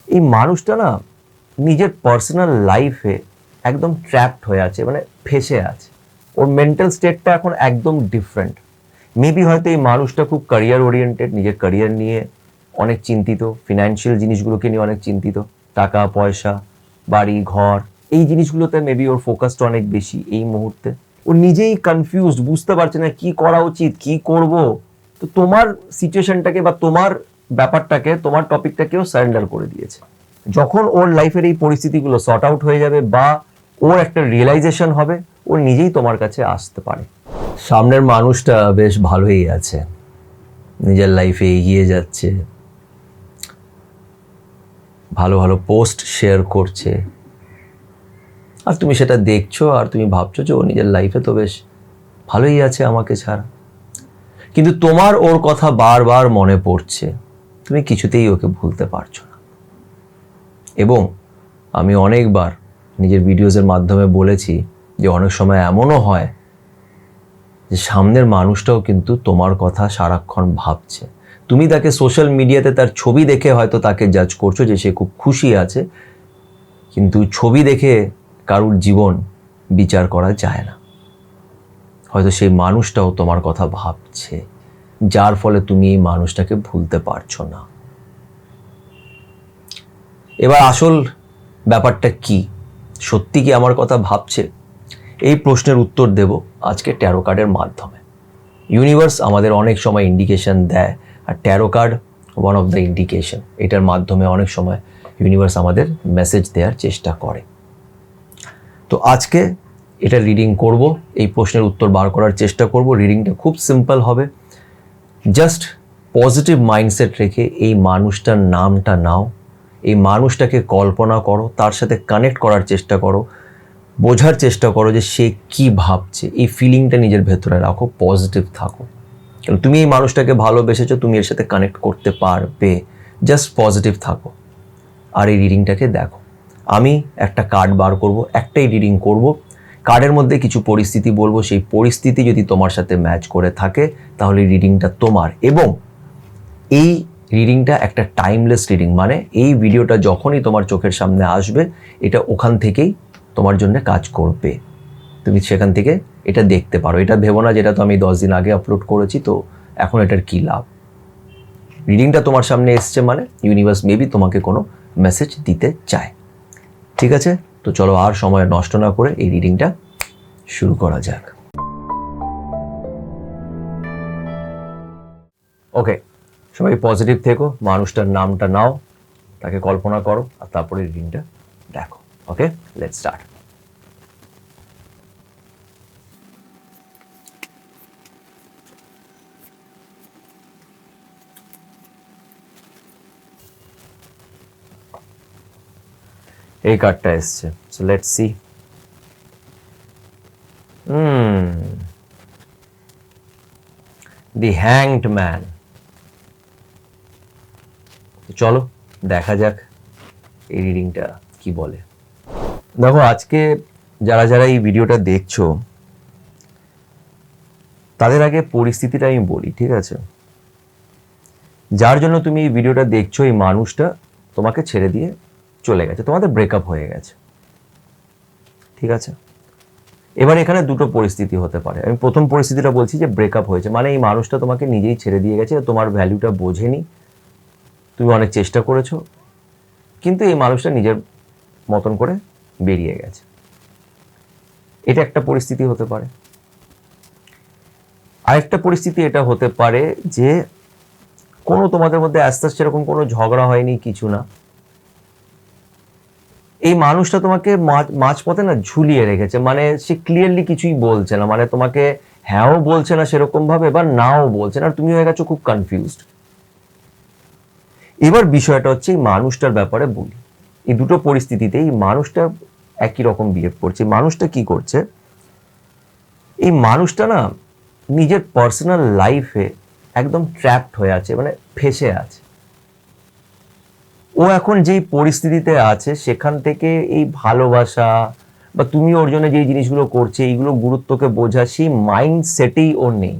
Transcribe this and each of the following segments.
এই মানুষটা না নিজের পার্সোনাল লাইফে একদম ট্র্যাপড হয়ে আছে, মানে ফেসে আছে। ওর মেন্টাল স্টেটটা এখন একদম ডিফারেন্ট। মেবি হয়তো এই মানুষটা খুব ক্যারিয়ার ওরিয়েন্টেড, নিজের ক্যারিয়ার নিয়ে অনেক চিন্তিত, ফিনান্সিয়াল জিনিসগুলোকে নিয়ে অনেক চিন্তিত, টাকা পয়সা, বাড়ি ঘর, এই জিনিসগুলোতে মেবি ওর ফোকাসটা অনেক বেশি এই মুহূর্তে। ও নিজেই কনফিউজড, বুঝতে পারছে না কি করা উচিত, কি করব। তো তোমার সিচুয়েশনটাকে বা তোমার ব্যাপারটাকে, তোমার টপিকটাকেও সারেন্ডার করে দিয়েছে। যখন ওর লাইফের এই পরিস্থিতিগুলো সর্ট আউট হয়ে যাবে বা ওর একটা রিয়েলাইজেশন হবে, ও নিজেই তোমার কাছে আসতে পারে। সামনের মানুষটা বেশ ভালোই আছে, নিজের লাইফে এগিয়ে যাচ্ছে, ভালো ভালো পোস্ট শেয়ার করছে, আর তুমি সেটা দেখছো আর তুমি ভাবছো যে ও নিজের লাইফে তো বেশ ভালোই আছে আমাকে ছাড়া। কিন্তু তোমার ওর কথা বারবার মনে পড়ছে, তুমি কিছুতেই ওকে ভুলতে পারছো না। এবং আমি অনেকবার নিজের ভিডিওসের মাধ্যমে বলেছি যে অনেক সময় এমনও হয় যে সামনের মানুষটাও কিন্তু তোমার কথা সারাক্ষণ ভাবছে। তুমি তাকে সোশ্যাল মিডিয়াতে তার ছবি দেখে হয়তো তাকে জাজ করছো যে সে খুব খুশি আছে, কিন্তু ছবি দেখে কারুর জীবন বিচার করা যায় না। হয়তো সেই মানুষটাও তোমার কথা ভাবছে, যার ফলে তুমি এই মানুষটাকে ভুলতে পারছো না। এবার আসল ব্যাপারটা কি, সত্যি কি আমার কথা ভাবছে? এই প্রশ্নের উত্তর দেব আজকে ট্যারো কার্ডের মাধ্যমে। ইউনিভার্স আমাদের অনেক সময় ইন্ডিকেশন দেয়, আর tarot card one of the indication. এটার মাধ্যমে অনেক সময় ইউনিভার্স আমাদের মেসেজ দেওয়ার চেষ্টা করে। তো আজকে এটা রিডিং করব, এই প্রশ্নের উত্তর বার করার চেষ্টা করব। রিডিংটা খুব সিম্পল হবে। জাস্ট পজিটিভ মাইন্ডসেট রেখে এই মানুষটার নামটা নাও, এই মানুষটাকে কল্পনা করো, তার সাথে কানেক্ট করার চেষ্টা করো, বোঝার চেষ্টা করো যে সে কি ভাবছে। এই ফিলিংটা নিজের ভেতরে রাখো, পজিটিভ থাকো। কারণ তুমি এই মানুষটাকে ভালোবেসেছো, তুমি এর সাথে কানেক্ট করতে পারবে। জাস্ট পজিটিভ থাকো আর এই রিডিংটাকে দেখো। আমি একটা কার্ড বার করব, একটাই রিডিং করব। কার্ডের মধ্যে কিছু পরিস্থিতি বলবো, সেই পরিস্থিতি যদি তোমার সাথে ম্যাচ করে থাকে তাহলে রিডিংটা তোমার। এবং এই রিডিংটা একটা টাইমলেস রিডিং, মানে এই ভিডিওটা যখনই তোমার চোখের সামনে আসবে এটা ওখান থেকেই তোমার জন্য কাজ করবে। তুমি সেখান থেকে এটা দেখতে পারো। এটা ভেবো না যেটা তো আমি 10 দিন আগে আপলোড করেছি, তো এখন এটার কী লাভ। রিডিংটা তোমার সামনে এসছে মানে ইউনিভার্স মেবি তোমাকে কোনো মেসেজ দিতে চায়। ঠিক আছে, তো চলো আর সময় নষ্ট না করে এই রিডিংটা শুরু করা যাক। ওকে, সবাই পজিটিভ থেকো, মানুষটার নামটা নাও, তাকে কল্পনা করো, আর তারপরে রিডিংটা দেখো। ওকে, লেটস স্টার্ট। এই কার্ডটা এসছে, so let's see. The hanged man. চলো দেখা যাক এই রিডিংটা কি বলে। দেখো, আজকে যারা যারা এই ভিডিওটা দেখছো তাদের আগে পরিস্থিতিটা আমি বলি, ঠিক আছে? যার জন্য তুমি এই ভিডিওটা দেখছো, এই মানুষটা তোমাকে ছেড়ে দিয়ে চলে গেছে, তোমাদের ব্রেকআপ হয়ে গেছে, ঠিক আছে? এবার এখানে দুটো পরিস্থিতি হতে পারে। আমি প্রথম পরিস্থিতিটা বলছি যে ব্রেকআপ হয়েছে, মানে এই মানুষটা তোমাকে নিজেই ছেড়ে দিয়ে গেছে, তোমার ভ্যালুটা বোঝেনি, তুমি অনেক চেষ্টা করেছো, কিন্তু এই মানুষটা নিজের মতন করে বেরিয়ে গেছে। এটা একটা পরিস্থিতি হতে পারে। আরেকটা পরিস্থিতি এটা হতে পারে যে কোনো তোমাদের মধ্যে আস্তে আস্তে সেরকম কোনো ঝগড়া হয়নি, কিছু না, এই মানুষটা তোমাকে মাঝপথে না ঝুলিয়ে রেখেছে, মানে সে ক্লিয়ারলি কিছুই বলছে না, মানে তোমাকে হ্যাঁও বলছে না সেরকম ভাবে, এবার নাও বলছে না, আর তুমি হয়ে গেছো খুব কনফিউজড। এবার বিষয়টা হচ্ছে এই মানুষটার ব্যাপারে বলি। এই দুটো পরিস্থিতিতে এই মানুষটা একই রকম বিহেভ করছে। মানুষটা কি করছে, এই মানুষটা না নিজের পার্সোনাল লাইফে একদম ট্র্যাপড হয়ে আছে, মানে ফেসে আছে। ও এখন যেই পরিস্থিতিতে আছে সেখান থেকে এই ভালোবাসা বা তুমি ওর জন্য যেই জিনিসগুলো করছে এইগুলো গুরুত্বকে বোঝা, সেই মাইন্ড সেটেই ওর নেই।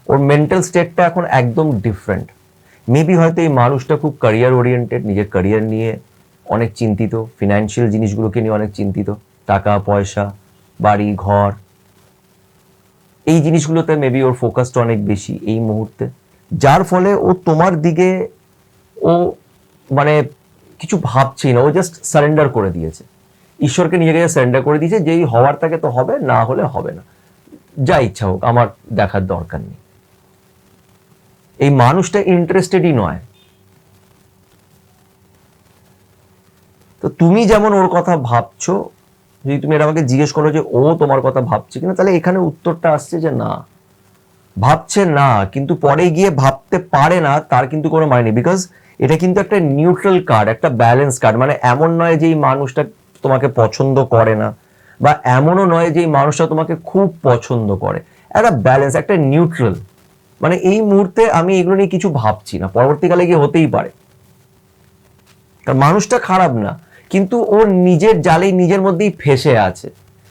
ওর মেন্টাল স্টেটটা এখন একদম ডিফারেন্ট। মেবি হয়তো এই মানুষটা খুব ক্যারিয়ার ওরিয়েন্টেড, নিজের ক্যারিয়ার নিয়ে অনেক চিন্তিত, ফিনান্সিয়াল জিনিসগুলোকে নিয়ে অনেক চিন্তিত, টাকা পয়সা, বাড়ি ঘর, এই জিনিসগুলোতে মেবি ওর ফোকাসটা অনেক বেশি এই মুহূর্তে, যার ফলে ও তোমার দিকে ও মানে কিছু ভাবছেই না, ও জাস্ট সারেন্ডার করে দিয়েছে, ঈশ্বরকে নিজেকে সারেন্ডার করে দিয়েছে, যেই হওয়ার তাকে তো হবে, না হলে হবে না, যা ইচ্ছা হোক, আমার দেখার দরকার নেই। এই মানুষটা ইন্টারেস্টেডই নয়। তো তুমি যেমন ওর কথা ভাবছো, যদি তুমি এটা আমাকে জিজ্ঞেস করো যে ও তোমার কথা ভাবছে কিনা, তাহলে এখানে উত্তরটা আসছে যে না, ভাবছে না, কিন্তু পরে গিয়ে ভাবতে পারে না তার কিন্তু কোনো মানে নেই, বিকজ এটা কিন্তু একটা নিউট্রাল কার্ড, একটা ব্যালেন্স কার্ড। মানে এমন নয় যে এই মানুষটা তোমাকে পছন্দ করে না, বা এমনও নয় যে এই মানুষটা তোমাকে খুব পছন্দ করে, একটা ব্যালেন্স, একটা নিউট্রাল। মানে এই মুহূর্তে আমি এগুলো নিয়ে কিছু ভাবছি না, পরবর্তীকালে গিয়ে হতেই পারে, কারণ মানুষটা খারাপ না, কিন্তু ও নিজের জালেই নিজের মধ্যেই ফেসে আছে,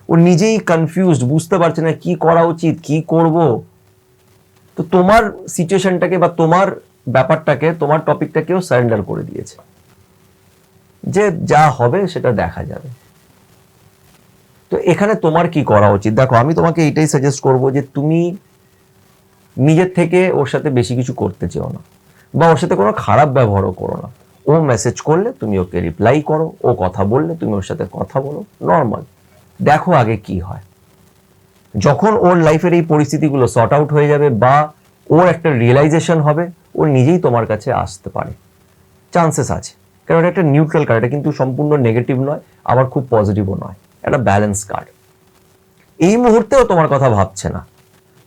ও নিজেই কনফিউজড, বুঝতে পারছে না কি করা উচিত, কি করব। তো তোমার সিচুয়েশনটাকে বা তোমার ব্যাপারটাকে, তোমার টপিকটাকেও সারেন্ডার করে দিয়েছে, যে যা হবে সেটা দেখা যাবে। তো এখানে তোমার কি করা উচিত? দেখো, আমি তোমাকে এইটাই সাজেস্ট করব যে তুমি নিজের থেকে ওর সাথে বেশি কিছু করতে চেও না, বা ওর সাথে কোনো খারাপ ব্যবহারও করো না। ও মেসেজ করলে তুমি ওকে রিপ্লাই করো, ও কথা বললে তুমি ওর সাথে কথা বলো, নর্মাল, দেখো আগে কি হয়। যখন ওর লাইফের এই পরিস্থিতিগুলো সর্ট আউট হয়ে যাবে, বা ওর একটা রিয়েলাইজেশন হবে, ও নিজেই তোমার কাছে আসতে পারে, চান্সেস আছে। কারণ এটা একটা নিউট্রাল কার্ড, এটা কিন্তু সম্পূর্ণ নেগেটিভ নয়, আবার খুব পজিটিভও নয়, একটা ব্যালেন্স কার্ড। এই মুহূর্তেও তোমার কথা ভাবছে না,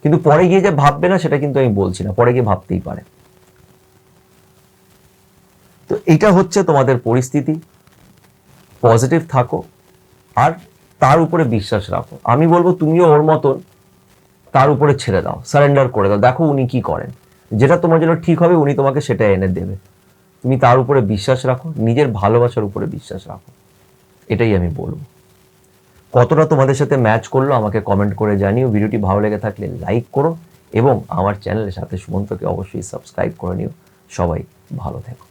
কিন্তু পরে গিয়ে যে ভাববে না সেটা কিন্তু আমি বলছি না, পরে গিয়ে ভাবতেই পারে। তো এটা হচ্ছে তোমাদের পরিস্থিতি, পজিটিভ থাকো আর তার উপরে বিশ্বাস রাখো। আমি বলবো তুমিও ওর মতন তার উপরে ছেড়ে দাও, সারেন্ডার করে দাও, দেখো উনি কি করেন, যেটা তোমার জন্য ঠিক হবে উনি তোমাকে সেটা এনে দেবে। তুমি তার উপরে বিশ্বাস রাখো, নিজের ভালোবাসার উপরে বিশ্বাস রাখো, এটাই আমি বলবো। কতটা তোমাদের সাথে ম্যাচ করলো আমাকে কমেন্ট করে জানিও। ভিডিওটি ভালো লেগে থাকলে লাইক করো এবং আমার চ্যানেলের সাথে সুমন্তকে অবশ্যই সাবস্ক্রাইব করে নিও। সবাই ভালো থেকো।